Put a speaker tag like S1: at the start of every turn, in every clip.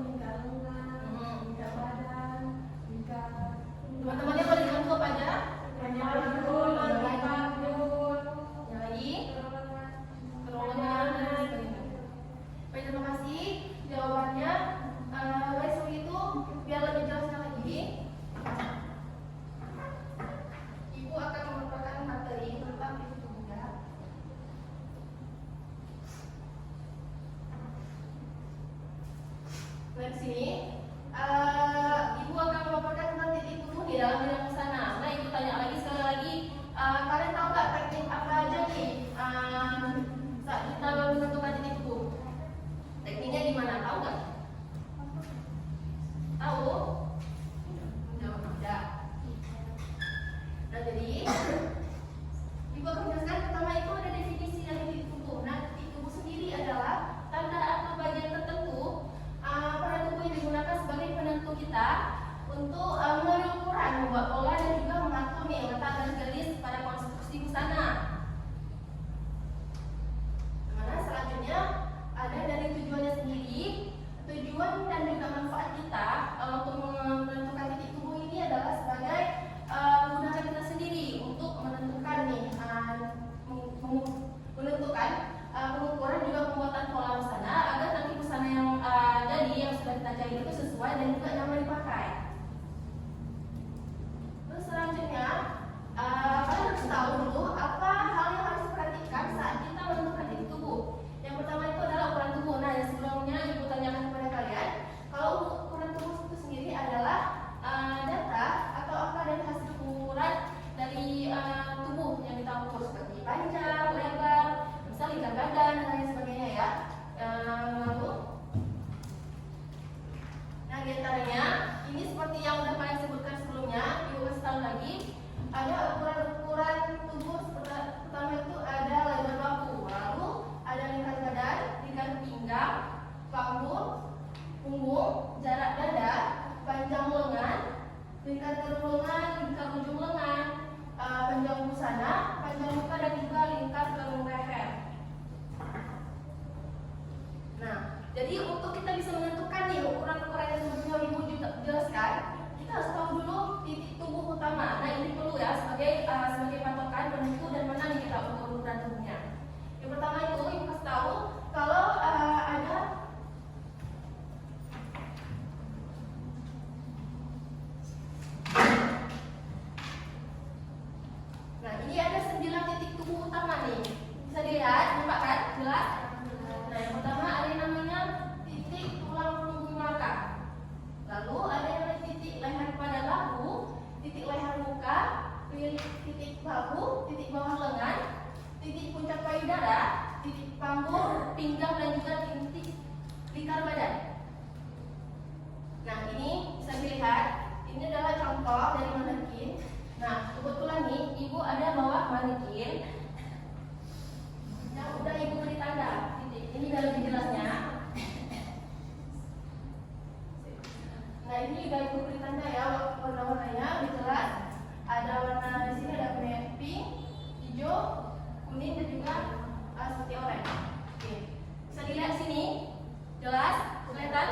S1: lingkar lengan, lingkar badan, lingkar.
S2: Teman-temannya boleh dibantu apa aja?
S1: Yang
S2: lagi terowongan dan sebagainya. Baik, terima kasih jawabannya. Baik, sebelum itu biar lebih jelasnya lagi, Ibu akan memaparkan materi tentang titik tubuhnya. Nah, di sini Ibu akan memaparkan tentang titik tubuh di dalam bidang busana. Nah, Ibu tanya lagi sekali lagi, kalian tahu nggak teknik apa aja nih saat kita menentukan titik tubuh? Tekniknya di mana? Tahu nggak? Tahu? Jawab tidak. Nah, jadi Ibu akan menjelaskan pertama itu ada definisi dari titik tubuh. Nah, titik tubuh sendiri adalah tanda atau bagian tertentu pada tubuh yang digunakan sebagai penentu kita untuk mengambil ukuran, membuat pola dan juga mengatur nih letak garis-garis pada konstruksi busana. Mana selanjutnya ada dari tujuannya sendiri. Tujuan dan juga manfaat kita untuk menentukan titik tubuh ini adalah sebagai menggunakan kita sendiri untuk menentukan nih menentukan pengukuran juga pembuatan pola busana agar nanti busana yang jadi yang sudah kita jahit itu sesuai dan juga nyaman dipakai. Terus selanjutnya kalian harus tahu dulu apa hal yang harus diperhatikan saat kita menentukan titik tubuh. Yang pertama itu adalah ukuran tubuh. Nah, yang sebelumnya Ibu tanyakan kepada kalian, kalau ukuran tubuh itu sendiri adalah data atau angka dari hasil ukuran dari tubuh yang kita ukur seperti panjang, lebar, misal lingkar badan dan lain sebagainya ya. Lalu, nah diantaranya ini seperti yang udah kalian sebutkan sebelumnya, Ibu kasih tahu lagi ada ukuran-ukuran tubuh. Pertama itu ada lebar bahu, lalu ada lingkar badan, lingkar pinggang, punggung, jarak dada, panjang lengan, lingkar kerung lengan, lingkar ujung lengan, panjang busana, panjang muka dan juga lingkar kerung leher. Nah, jadi untuk kita bisa menentukan nih ukuran-ukuran yang sebelumnya Ibu juga jelaskan, kita harus tahu dulu titik tubuh utama. Nah, ini perlu ya sebagai patokan penentu dan mana nih kita ukur ukuran tubuhnya. Yang pertama itu Ibu kasih tahu kalau ada nah, ini ada 9 titik tubuh utama nih. Bisa dilihat, nampak kan? Jelas? Nah, yang pertama ada yang namanya titik tulang punggung belakang. Lalu ada yang namanya titik leher pada bahu, titik leher muka, titik bahu, titik bawah lengan, titik puncak payudara, titik panggung, pinggang dan juga titik lingkar badan. Nah, ini bisa dilihat, ini adalah contoh dari manekin. Nah, kebetulan nih Ibu ada bawa manekin yang udah Ibu beri tanda. Ini udah lebih jelasnya. Nah, ini udah Ibu beri tanda ya, warna-warnanya lebih jelas. Ada warna di sini ada pink, hijau, kuning dan juga seperti oranye. Oke. Bisa dilihat sini, jelas, kelihatan.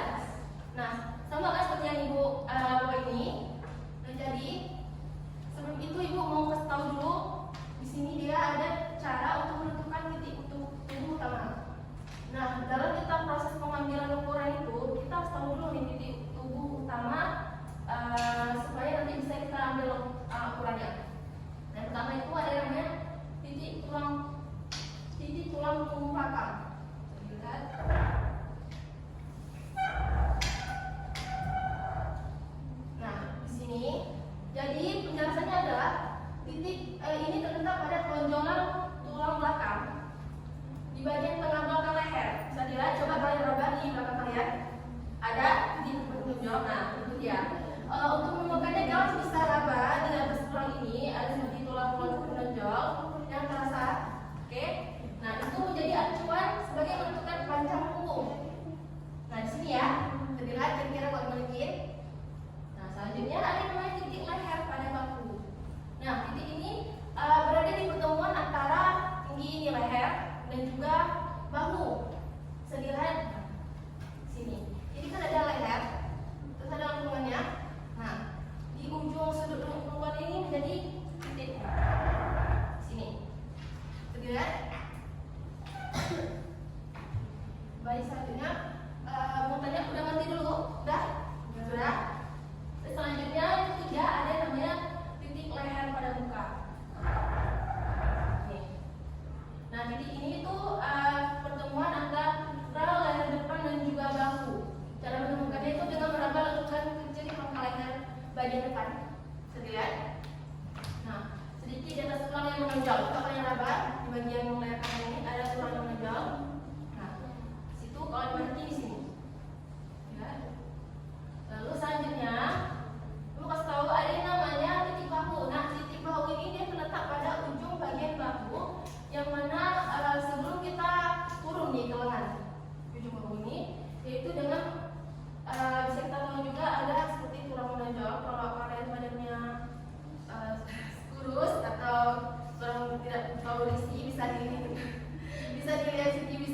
S2: Nah, sama kan seperti yang Ibu bawa ini. Nah, jadi sebelum itu Ibu mau kasih tahu dulu di sini dia ada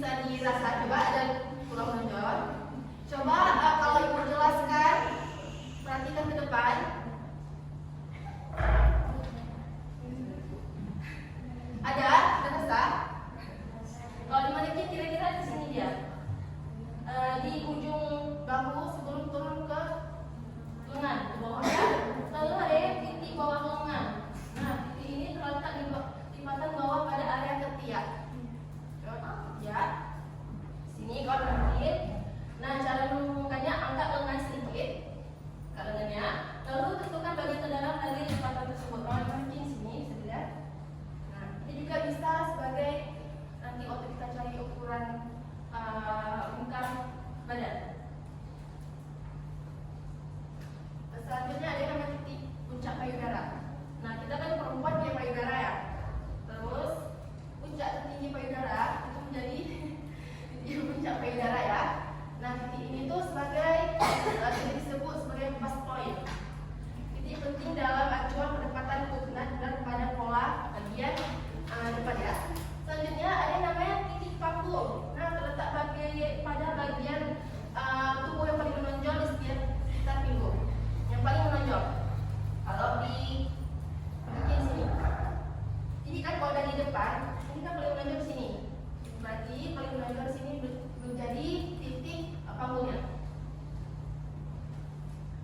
S2: bisa dirasa. Coba ada pulang menonjol. Coba kalau ibu jelaskan, perhatikan ke depan. Ada rasa? Kalau di manekin kira-kira di sini dia. Di ujung bahu sebelum turun ke lengan, ke bawah ya. Lalu ada titik bawah lengan. Nah, titik ini terletak di lipatan bawah pada area ketiak. Ya, sini kau angkat. Nah, cara menumbuhkannya, angkat lengan sedikit, angkat lengannya, lalu tentukan bagian terdalam dari lipatan tersebut. Kau makin sini, sedikit. Nah, ini juga bisa sebagai nanti waktu kita cari ukuran lingkar badan. Selanjutnya ada yang namanya titik puncak payudara. Nah, kita kan perempuan punya payudara ya. Terus puncak tertinggi payudara itu menjadi titik puncak payudara ya. Nah, titik ini tuh sebagai disebut sebagai pas point. Titik penting dalam acuan penempatan koordinat dan pada pola bagian depan ya. Selanjutnya ada yang namanya titik panggung. Nah, terletak pada bagian tubuh yang paling menonjol di sekitar pinggul. Yang paling menonjol. Kalau di bagian sini. Jadi kan kalau dari depan, ini kan paling menonjol di sini. Berarti paling menonjol di sini menjadi titik panggungnya.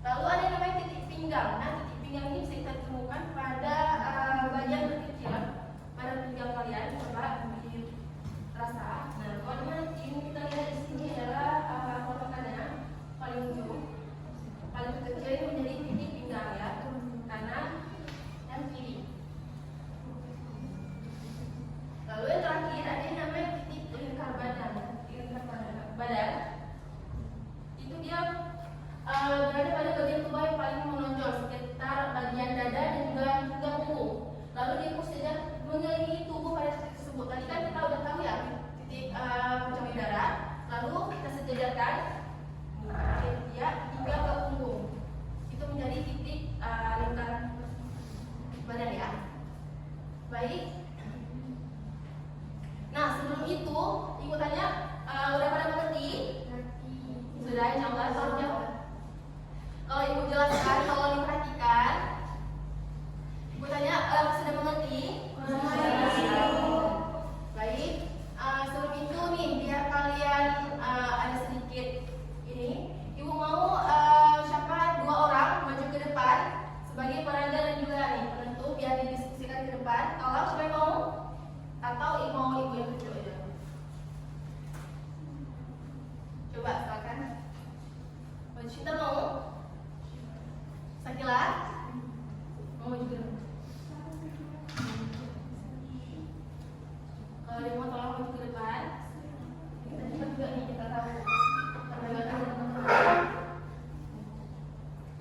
S2: Lalu ada yang namanya titik pinggang. Nah, titik pinggang ini bisa kita temukan pada bagian terkecil pada pinggang kalian. Coba dirasa. Nah, kalau ini kita lihat di sini adalah kotakannya paling ujung, paling kecil ini menjadi titik pinggang ya, kanan dan kiri. Lalu yang terakhir ada yang namanya titik lingkar badan. Badan itu dia berada pada bagian tubuh yang paling menonjol sekitar bagian dada dan juga punggung. Lalu dia saja mengelilingi tubuh pada titik tersebut. Tadi kan kita udah tahu ya titik puncak payudara. Lalu kita sejajarkan dia hingga ke punggung. Itu menjadi titik lingkar badan ya. Baik. Nah, sebelum itu ibu tanya udah pada mengerti? Sudah, insyaallah saja. Kalau ibu jelaskan, kalau diperhatikan, ibu tanya sudah mengerti? Baik. Sebelum itu nih, biar kalian ada sedikit ini, ibu mau siapa 2 orang maju ke depan sebagai peraga dan juga nih penentu biar didiskusikan ke depan. Kalau siapa yang mau? Atau mau ibu yang kecil aja? Coba silakan. Cinta mau? Sakila? Mau maju ke depan? Kalau dia mau tolong maju ke depan, kita cepat juga nih, kita tahu perbedaan teman-teman.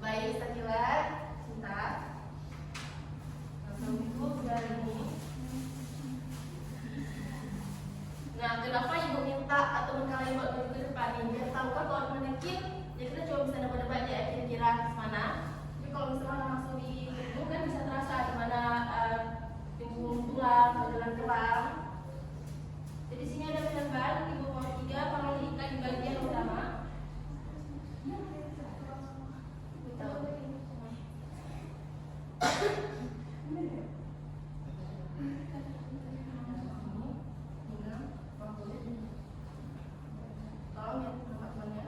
S2: Baik, Sakila, Cinta. Langsung itu dari ini. Nah, kenapa ibu minta atau kalian buat maju ke depan ini? Biar tahu kan kalau menekip, ya kita coba bisa dapat ya kira-kira mana. Tapi kalau misalnya langsung di punggung kan bisa terasa di mana punggung tulang, jalan tulang. Jadi sini ada penerbangan, ibu mau 3 kalau diikat di bagian utama. Tolong ya teman-temannya.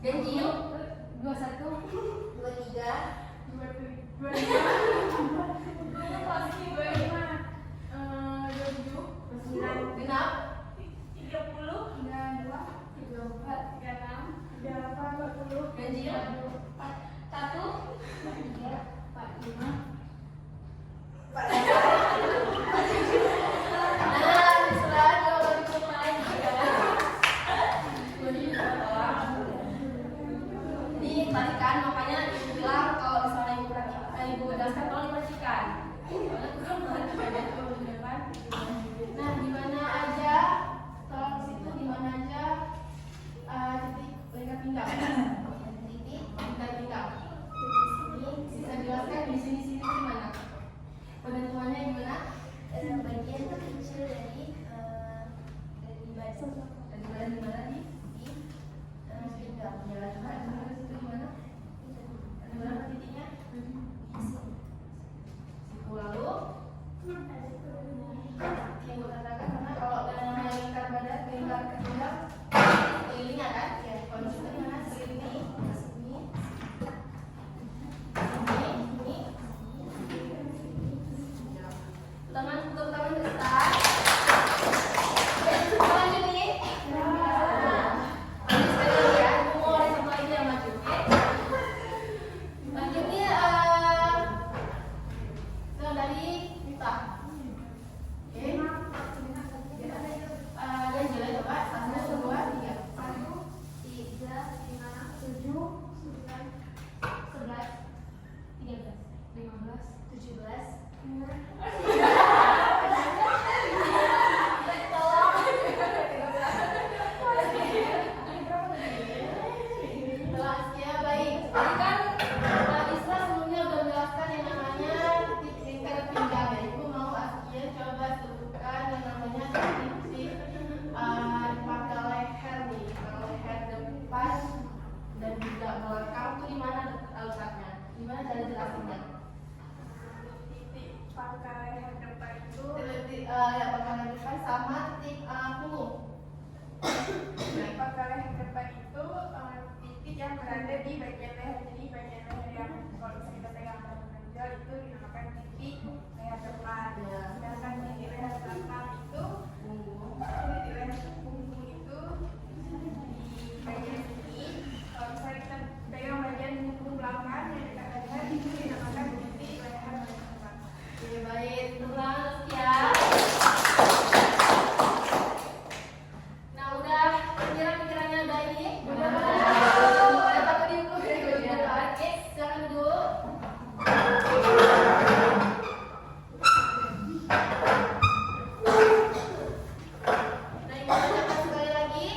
S2: Ganjil
S1: 21
S2: 23 genap
S1: 30
S2: ganjil 1 tarikan, makanya ibu bilang kalau misalnya ibu jelaskan tolong diperhatikan. Nah, di mana aja tolong ke situ, di mana aja titik lingkar pinggang. Titik lingkar pinggang. Ini bisa jelaskan di sini di mana? Penentuannya di mana?
S3: Bagian terkecil dari badan.
S2: Dan di mana di
S3: Pinggang.
S2: jalan mana? Situ di mana? Ada berapa titiknya? Situ lalu ibu katakan karena kalau namanya lingkar badan, lingkar pinggang, sekelilingnya kan? Ya. Kalau di situ di mana? Sekeliling sini. Teman-teman besar. Lanjut nih. Dan juga belakang tuh di mana letaknya? Di mana cara jelasinnya?
S1: titik pangkal leher depan itu
S2: Ya pangkal depan sama titik punggung.
S1: titik pangkal leher depan itu titik yang berada di bagian leher. Jadi bagian leher yang kalau bisa kita pegang dan menonjol itu dinamakan titik leher depan.
S2: Ya.
S1: Sedangkan titik leher belakang itu
S2: Punggung.
S1: titik leher punggung itu di bagian sini. Kalau misalnya kita pegang bagian punggung belakang yang dekat leher itu dinamakan titik leher belakang.
S2: Oke, baik. Teman-teman ya. Nah, udah pikiran-pikirannya baik. Udah takut diukur. Oke, silakan duduk. Nah, ibu bacakan sekali lagi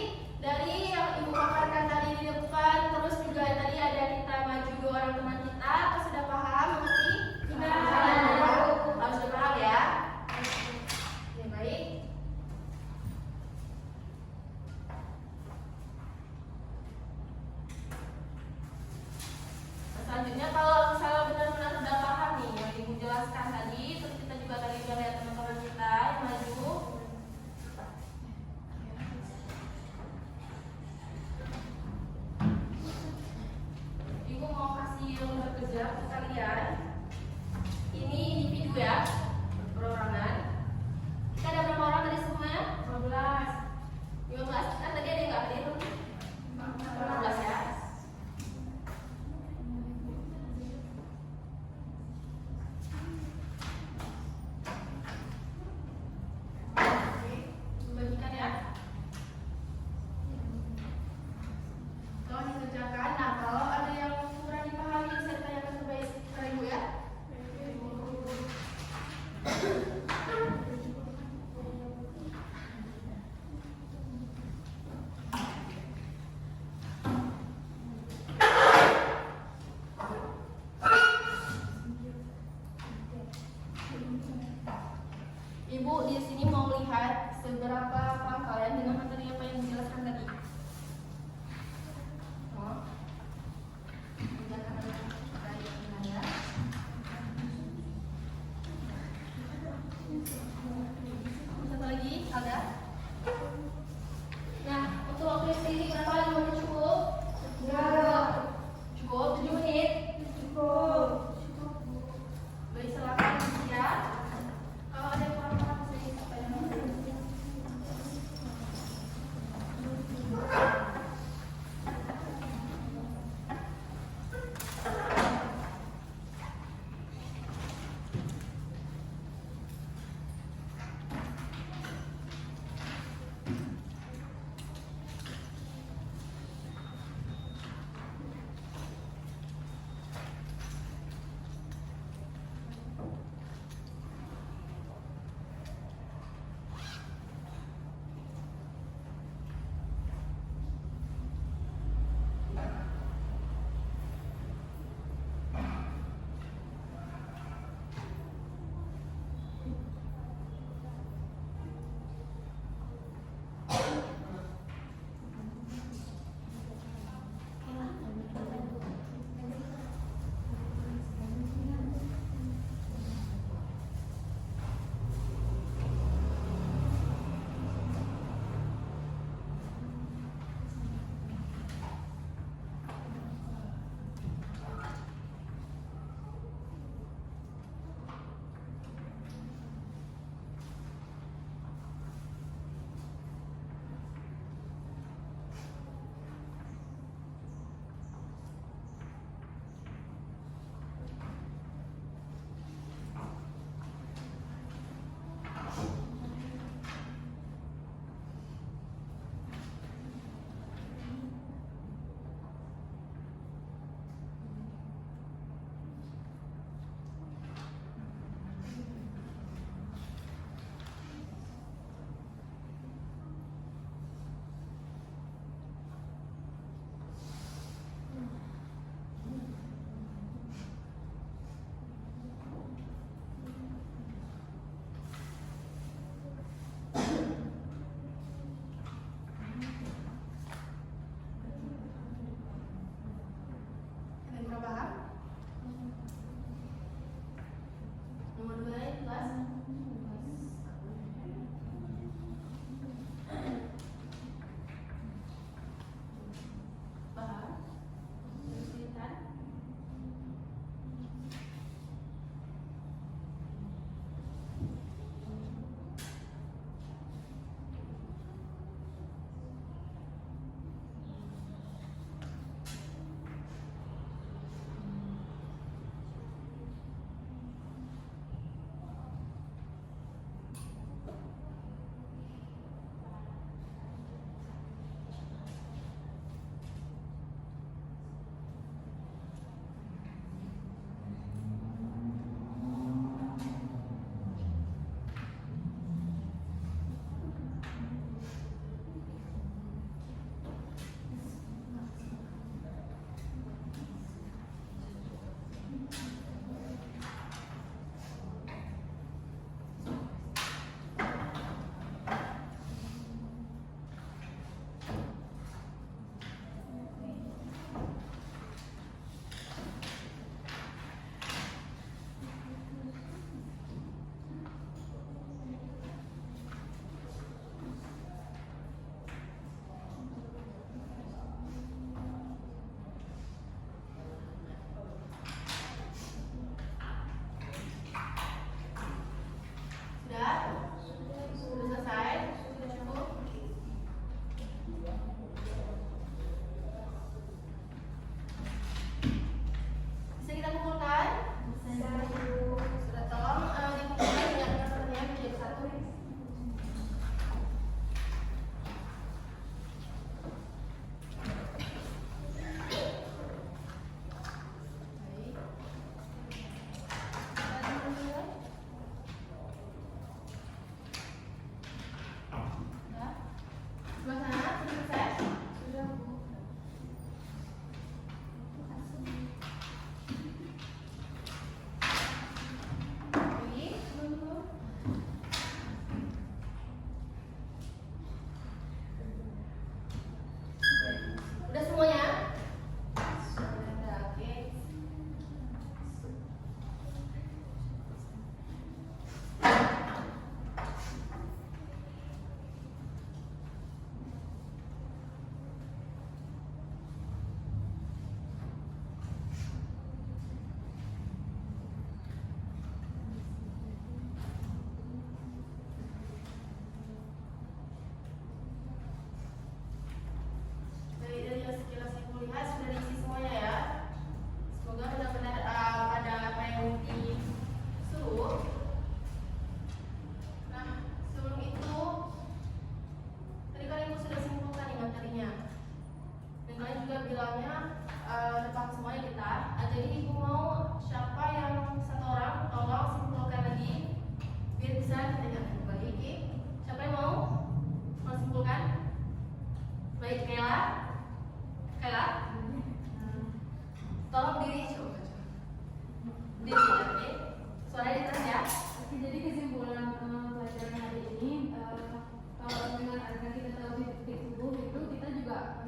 S2: dari yang ibu paparkan tadi di depan, terus juga tadi ada kita maju 2 orang teman kita. Apa sudah paham? Mengerti? Sudah. Harus sudah paham ya. Oke, baik. Selanjutnya kalau misalnya benar-benar sudah paham nih yang ibu jelaskan tadi, terus kita juga tadi udah lihat teman-teman kita yang maju. Ibu mau kasih lembar kerja ke kalian. Ini individu ya, perorangan. Kita ada berapa orang tadi semuanya? 15. Kan tadi ada yang nggak hadir? 15 ya. Oke, bagikan ya. Tolong dikerjakan. Nah, kalau ada yang kurang dipahami bisa ditanyakan ke ibu ya. Ibu di sini mau lihat seberapa paham kalian dengan materi apa yang dijelaskan tadi. Oh. Satu lagi, ada. Nah, untuk waktu sendiri berapa lagi menit cukup?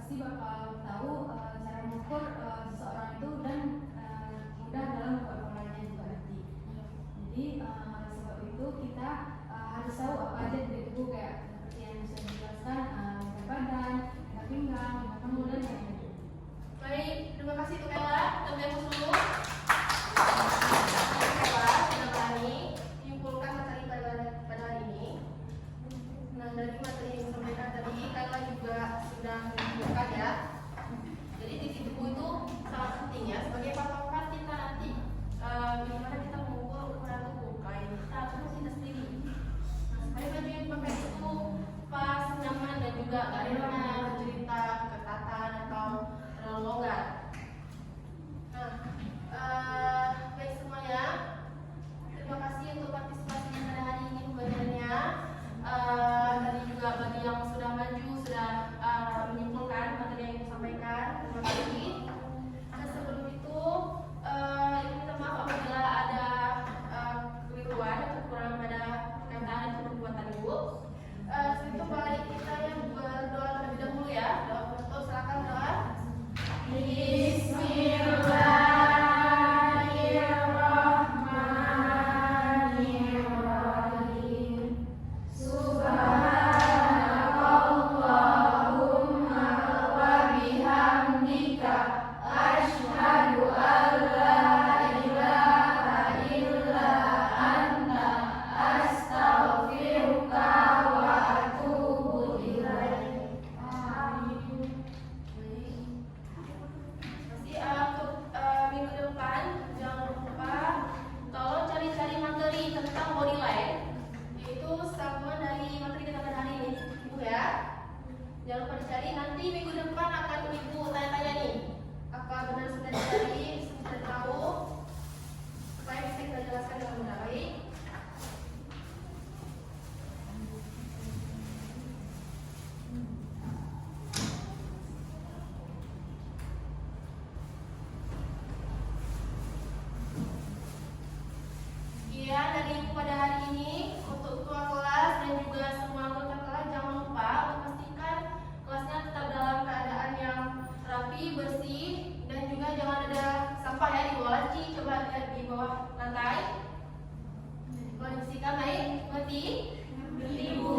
S4: pasti bakal tahu cara mengukur seseorang itu dan mudah dalam membuat polanya juga nanti. Jadi oleh sebab itu kita harus tahu apa aja dari tubuh kayak seperti yang bisa dijelaskan berat badan, berat pinggang, berat panggul dan lain-lain.
S2: Baik, terima kasih untuk Ella. Teman-teman dulu. Ella sudah berani menyimpulkan materi pada hari ini. Nah, dari materi yang disampaikan tadi, Ella juga sudah menyimpulkan ya. Jadi titik tubuh itu sangat penting ya sebagai patokan kita nanti bagaimana kita mengukur ukuran tubuh kain kita atau kita sendiri. Nah, supaya baju yang dipakai itu pas, nyaman dan juga gak rela bercerita keketatan atau terlalu longgar. Nah, baik semuanya, terima kasih untuk partisipasinya pada hari ini pembelajarannya. Tadi juga bagi yang sudah maju sudah menyimpulkan materi yang disampaikan, terima kasih. Dan sebelum itu, ibu minta maaf apabila ada keliruan atau kekurangan pada perkataan dan perbuatan ibu. Itu baik kita yang berdoa terlebih dahulu ya. Doa penutup, silakan doa. Bismillahirrahmanirrahim. Subhanakallahumma wa bihamdika asyhadu an la ilaha illa anta astaghfiruka wa atubu ilaik. Amin. Masih untuk minggu depan jangan lupa tolong cari-cari materi tentang body line, yaitu sambungan dari materi kita pada hari ini, ibu ya. Jangan lupa dicari. Nanti minggu depan akan ibu tanya-tanya nih, apa benar sudah dicari, sudah tahu, supaya bisa kita jelaskan dengan mudah. Baik. Sekian dari ibu pada hari ini. Untuk ketua kelas dan juga semua anggota kelas, jangan lupa untuk pastikan kelasnya tetap dalam keadaan yang rapi, bersih, dan juga jangan ada sampah ya di bawah laci. Coba lihat di bawah lantai. Kalau dibersihkan, baik. Berhenti. Berhenti, Bu.